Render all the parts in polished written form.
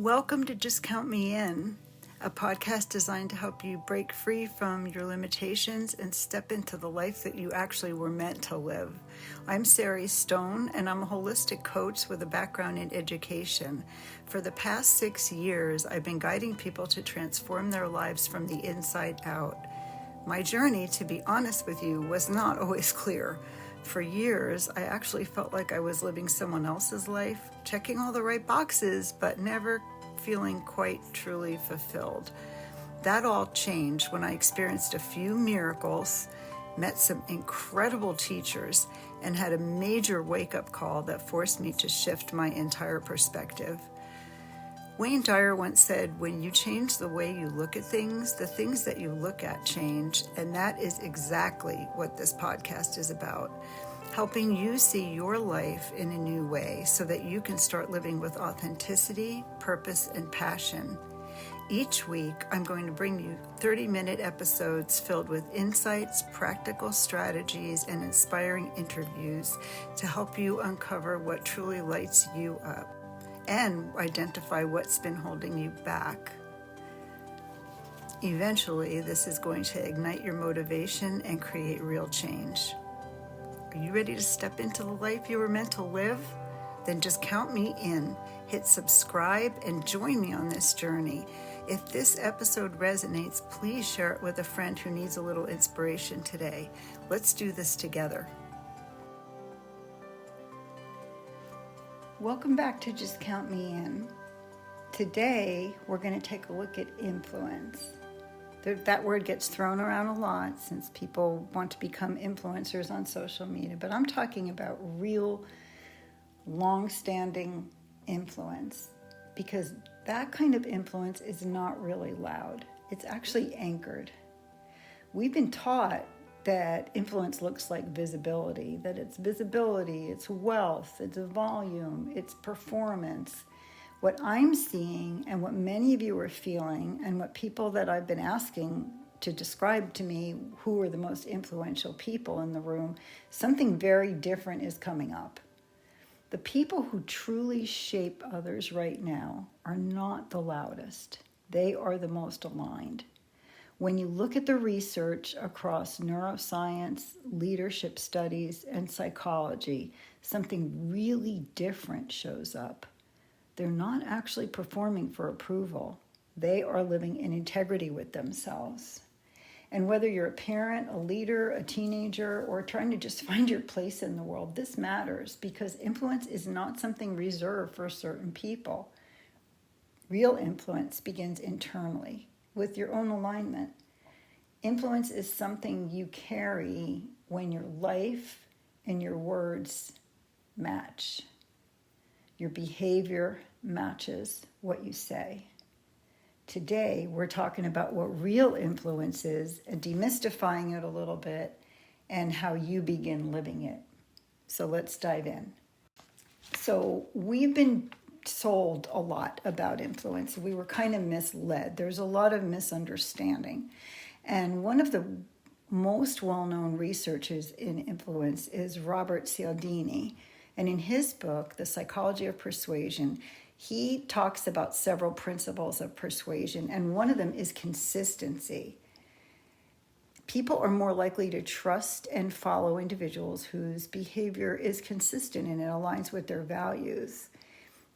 Welcome to Just Count Me In, a podcast designed to help you break free from your limitations and step into the life that you actually were meant to live. I'm Sari Stone, and I'm a holistic coach with a background in education. For the past 6 years, I've been guiding people to transform their lives from the inside out. My journey, to be honest with you, was not always clear. For years, I actually felt like I was living someone else's life, checking all the right boxes, but never feeling quite truly fulfilled. That all changed when I experienced a few miracles, met some incredible teachers, and had a major wake-up call that forced me to shift my entire perspective. Wayne Dyer once said, when you change the way you look at things, the things that you look at change, and that is exactly what this podcast is about. Helping you see your life in a new way so that you can start living with authenticity, purpose, and passion. Each week, I'm going to bring you 30-minute episodes filled with insights, practical strategies, and inspiring interviews to help you uncover what truly lights you up and identify what's been holding you back. Eventually, this is going to ignite your motivation and create real change. Are you ready to step into the life you were meant to live? Then just count me in. Hit subscribe and join me on this journey. If this episode resonates, please share it with a friend who needs a little inspiration today. Let's do this together. Welcome back to Just Count Me In. Today, we're going to take a look at influence. That word gets thrown around a lot since people want to become influencers on social media, but I'm talking about real, long-standing influence, because that kind of influence is not really loud. It's actually anchored. We've been taught that influence looks like visibility, that it's visibility, it's wealth, it's volume, it's performance. What I'm seeing and what many of you are feeling and what people that I've been asking to describe to me who are the most influential people in the room, something very different is coming up. The people who truly shape others right now are not the loudest. They are the most aligned. When you look at the research across neuroscience, leadership studies, and psychology, something really different shows up. They're not actually performing for approval. They are living in integrity with themselves. And whether you're a parent, a leader, a teenager, or trying to just find your place in the world, this matters because influence is not something reserved for certain people. Real influence begins internally with your own alignment. Influence is something you carry when your life and your words match. Your behavior matches what you say. Today, we're talking about what real influence is and demystifying it a little bit and how you begin living it. So let's dive in. So we've been sold a lot about influence. We were kind of misled. There's a lot of misunderstanding. And one of the most well-known researchers in influence is Robert Cialdini. And in his book, The Psychology of Persuasion, he talks about several principles of persuasion, and one of them is consistency. People are more likely to trust and follow individuals whose behavior is consistent and it aligns with their values.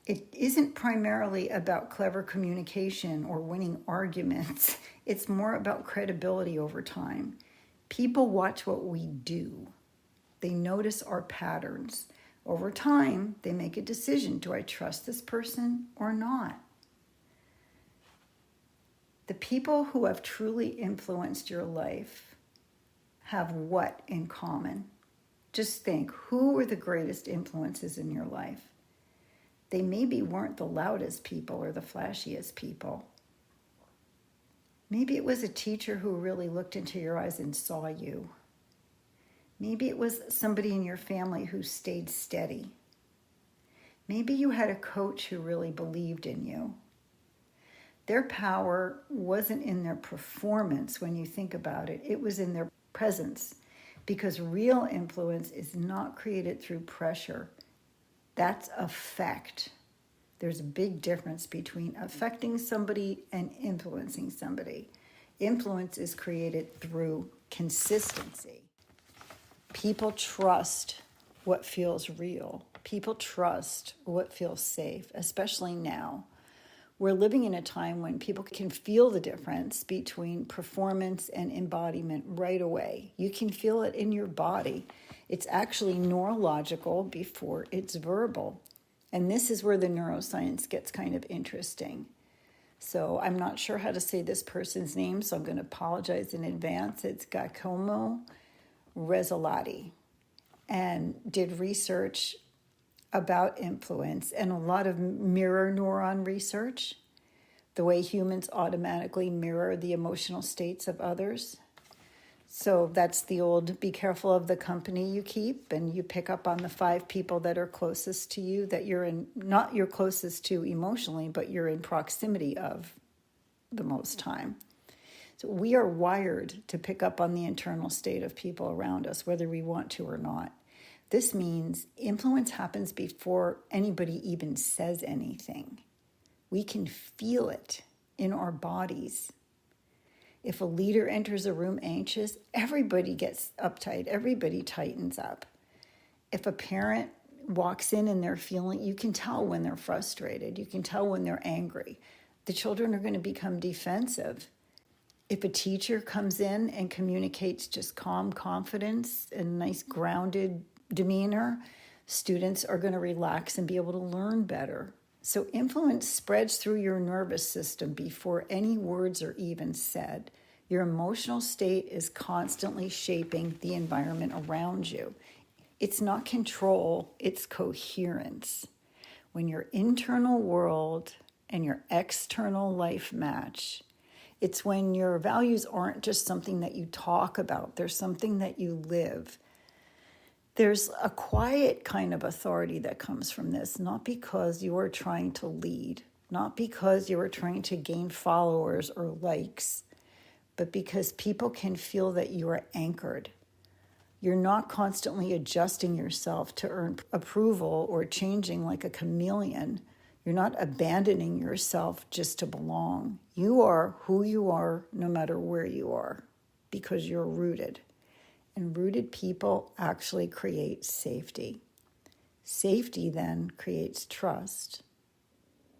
It isn't primarily about clever communication or winning arguments. It's more about credibility over time. People watch what we do. They notice our patterns. Over time, they make a decision. Do I trust this person or not? The people who have truly influenced your life have what in common? Just think, who were the greatest influences in your life? They maybe weren't the loudest people or the flashiest people. Maybe it was a teacher who really looked into your eyes and saw you. Maybe it was somebody in your family who stayed steady. Maybe you had a coach who really believed in you. Their power wasn't in their performance when you think about it. It was in their presence, because real influence is not created through pressure. That's effect. There's a big difference between affecting somebody and influencing somebody. Influence is created through consistency. People trust what feels real. People trust what feels safe, especially now. We're living in a time when people can feel the difference between performance and embodiment right away. You can feel it in your body. It's actually neurological before it's verbal. And this is where the neuroscience gets kind of interesting. So I'm not sure how to say this person's name, so I'm going to apologize in advance. It's Giacomo Rezolati, and did research about influence and a lot of mirror neuron research, the way humans automatically mirror the emotional states of others. So that's the old, be careful of the company you keep, and you pick up on the 5 people that are closest to you, that you're in, not you're closest to emotionally, but you're in proximity of the most time. So we are wired to pick up on the internal state of people around us, whether we want to or not. This means influence happens before anybody even says anything. We can feel it in our bodies. If a leader enters a room anxious, everybody gets uptight, everybody tightens up. If a parent walks in and they're feeling, you can tell when they're frustrated, you can tell when they're angry. The children are going to become defensive. If a teacher comes in and communicates just calm confidence and nice grounded demeanor, students are going to relax and be able to learn better. So influence spreads through your nervous system before any words are even said. Your emotional state is constantly shaping the environment around you. It's not control, it's coherence. When your internal world and your external life match, it's when your values aren't just something that you talk about, they're something that you live. There's a quiet kind of authority that comes from this, not because you are trying to lead, not because you are trying to gain followers or likes, but because people can feel that you are anchored. You're not constantly adjusting yourself to earn approval or changing like a chameleon. You're not abandoning yourself just to belong. You are who you are no matter where you are, because you're rooted. And rooted people actually create safety. Safety then creates trust.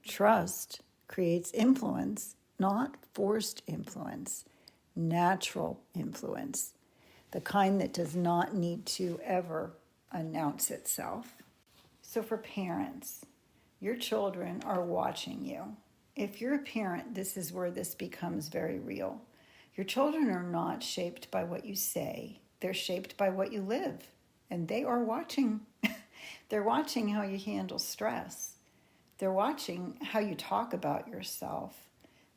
Trust creates influence, not forced influence, natural influence, the kind that does not need to ever announce itself. So for parents, your children are watching you. If you're a parent, this is where this becomes very real. Your children are not shaped by what you say. They're shaped by what you live. And they are watching. They're watching how you handle stress. They're watching how you talk about yourself.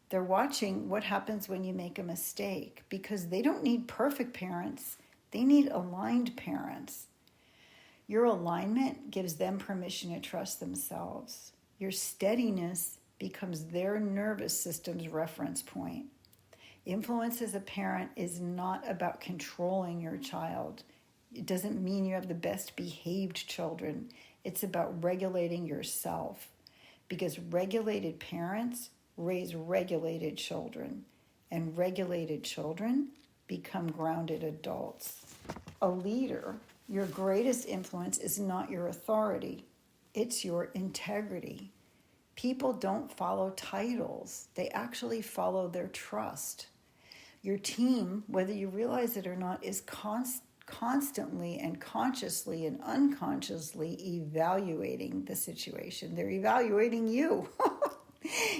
They're watching what happens when you make a mistake, because they don't need perfect parents. They need aligned parents. Your alignment gives them permission to trust themselves. Your steadiness becomes their nervous system's reference point. Influence as a parent is not about controlling your child. It doesn't mean you have the best behaved children. It's about regulating yourself, because regulated parents raise regulated children, and regulated children become grounded adults. A leader, your greatest influence is not your authority, it's your integrity. People don't follow titles, they actually follow their trust. Your team, whether you realize it or not, is constantly and consciously and unconsciously evaluating the situation. They're evaluating you.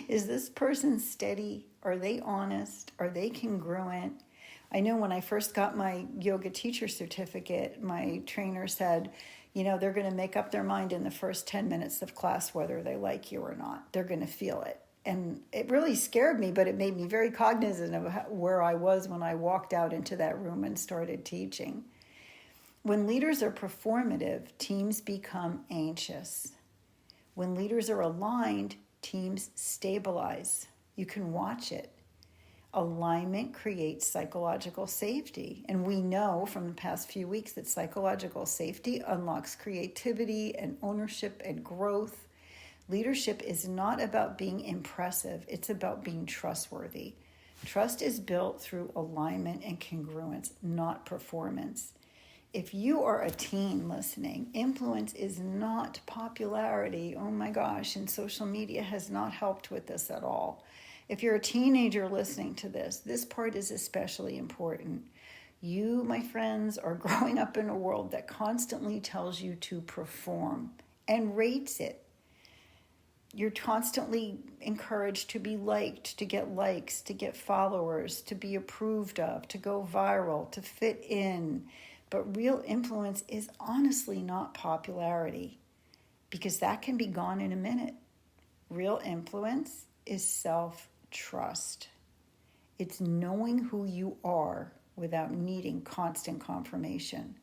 Is this person steady? Are they honest? Are they congruent? I know when I first got my yoga teacher certificate, my trainer said, they're going to make up their mind in the first 10 minutes of class whether they like you or not. They're going to feel it. And it really scared me, but it made me very cognizant of where I was when I walked out into that room and started teaching. When leaders are performative, teams become anxious. When leaders are aligned, teams stabilize. You can watch it. Alignment creates psychological safety. And we know from the past few weeks that psychological safety unlocks creativity and ownership and growth. Leadership is not about being impressive, it's about being trustworthy. Trust is built through alignment and congruence, not performance. If you are a teen listening, influence is not popularity. Oh my gosh, and social media has not helped with this at all. If you're a teenager listening to this part is especially important. You, my friends, are growing up in a world that constantly tells you to perform and rates it. You're constantly encouraged to be liked, to get likes, to get followers, to be approved of, to go viral, to fit in. But real influence is honestly not popularity, because that can be gone in a minute. Real influence is self-trust. It's knowing who you are without needing constant confirmation.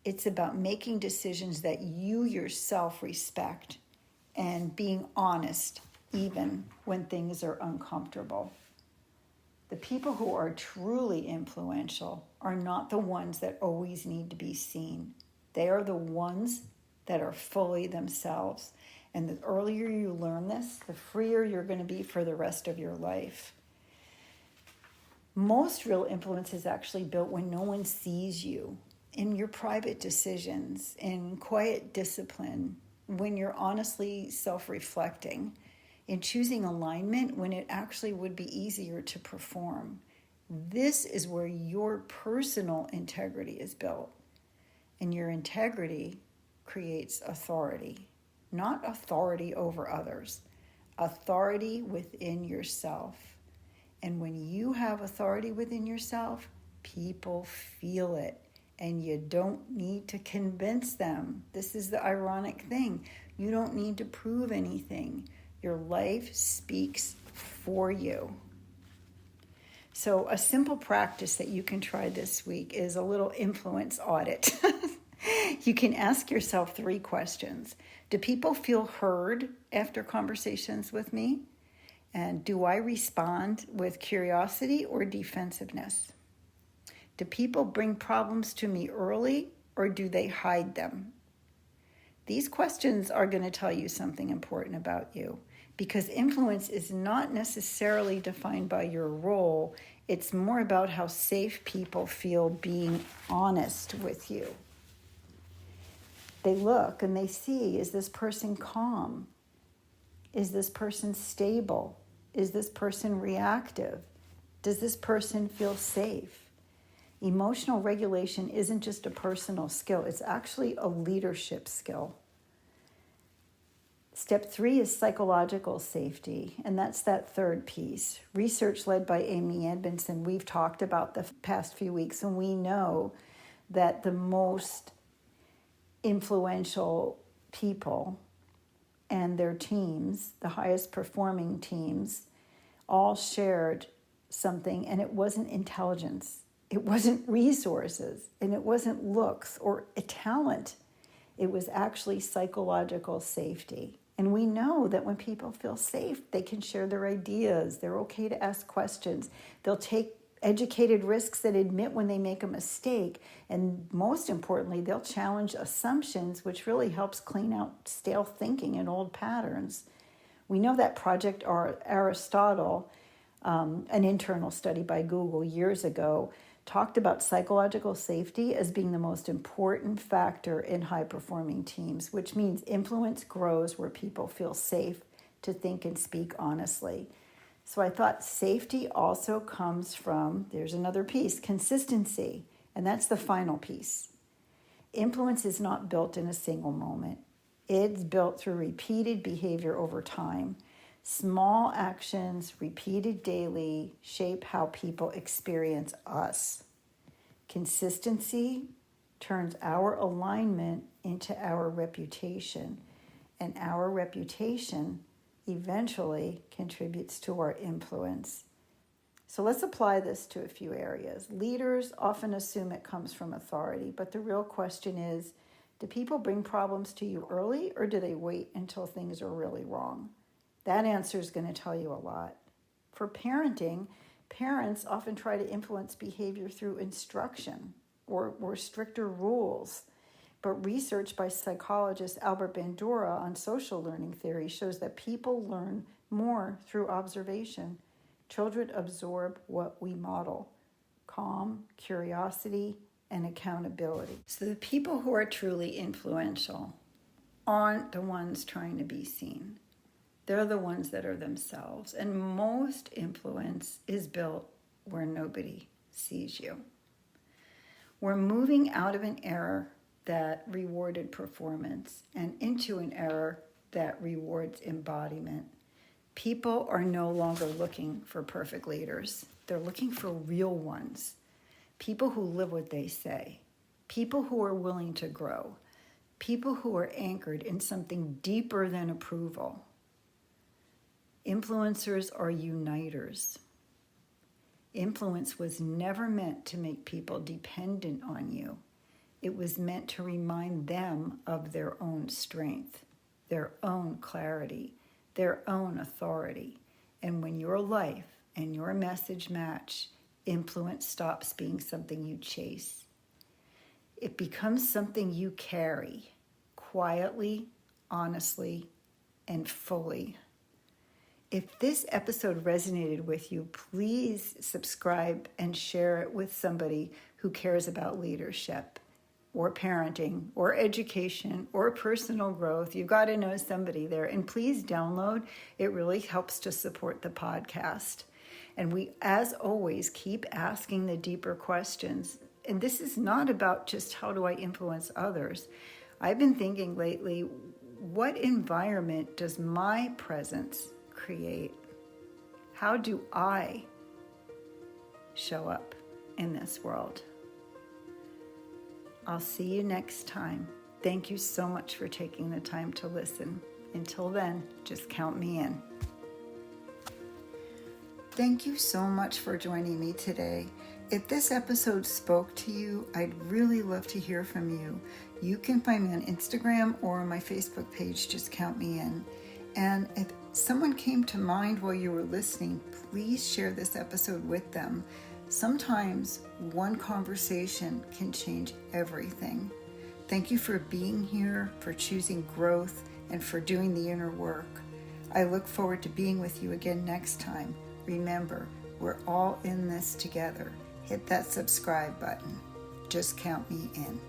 It's about making decisions that you yourself respect and being honest even when things are uncomfortable. The people who are truly influential are not the ones that always need to be seen. They are the ones that are fully themselves. And the earlier you learn this, the freer you're going to be for the rest of your life. Most real influence is actually built when no one sees you, in your private decisions, in quiet discipline, when you're honestly self-reflecting, in choosing alignment when it actually would be easier to perform. This is where your personal integrity is built. And your integrity creates authority, not authority over others, authority within yourself. And when you have authority within yourself, people feel it. And you don't need to convince them. This is the ironic thing. You don't need to prove anything. Your life speaks for you. So a simple practice that you can try this week is a little influence audit. You can ask yourself 3 questions. Do people feel heard after conversations with me? And do I respond with curiosity or defensiveness? Do people bring problems to me early, or do they hide them? These questions are going to tell you something important about you, because influence is not necessarily defined by your role. It's more about how safe people feel being honest with you. They look and they see, is this person calm? Is this person stable? Is this person reactive? Does this person feel safe? Emotional regulation isn't just a personal skill, it's actually a leadership skill. Step 3 is psychological safety, and that's that third piece. Research led by Amy Edmondson, we've talked about the past few weeks, and we know that the most influential people and their teams, the highest performing teams, all shared something, and it wasn't intelligence. It wasn't resources, and it wasn't looks or a talent. It was actually psychological safety. And we know that when people feel safe, they can share their ideas. They're okay to ask questions. They'll take educated risks and admit when they make a mistake. And most importantly, they'll challenge assumptions, which really helps clean out stale thinking and old patterns. We know that Project Aristotle, an internal study by Google years ago, talked about psychological safety as being the most important factor in high-performing teams, which means influence grows where people feel safe to think and speak honestly. So I thought safety also comes from, there's another piece, consistency, and that's the final piece. Influence is not built in a single moment. It's built through repeated behavior over time. Small actions repeated daily shape how people experience us. Consistency turns our alignment into our reputation, and our reputation eventually contributes to our influence. So let's apply this to a few areas. Leaders often assume it comes from authority, but the real question is, do people bring problems to you early, or do they wait until things are really wrong? That answer is going to tell you a lot. For parenting, parents often try to influence behavior through instruction or stricter rules. But research by psychologist Albert Bandura on social learning theory shows that people learn more through observation. Children absorb what we model: calm, curiosity, and accountability. So the people who are truly influential aren't the ones trying to be seen. They're the ones that are themselves. And most influence is built where nobody sees you. We're moving out of an era that rewarded performance and into an era that rewards embodiment. People are no longer looking for perfect leaders. They're looking for real ones. People who live what they say. People who are willing to grow. People who are anchored in something deeper than approval. Influencers are uniters. Influence was never meant to make people dependent on you. It was meant to remind them of their own strength, their own clarity, their own authority. And when your life and your message match, influence stops being something you chase. It becomes something you carry quietly, honestly, and fully. If this episode resonated with you, please subscribe and share it with somebody who cares about leadership or parenting or education or personal growth. You've got to know somebody there. And please download. It really helps to support the podcast. And we, as always, keep asking the deeper questions. And this is not about just how do I influence others. I've been thinking lately, what environment does my presence create? How do I show up in this world? I'll see you next time. Thank you so much for taking the time to listen. Until then, just count me in. Thank you so much for joining me today. If this episode spoke to you, I'd really love to hear from you. You can find me on Instagram or on my Facebook page, just count me in. And if someone came to mind while you were listening, please share this episode with them. Sometimes one conversation can change everything. Thank you for being here, for choosing growth, and for doing the inner work. I look forward to being with you again next time. Remember, we're all in this together. Hit that subscribe button. Just count me in.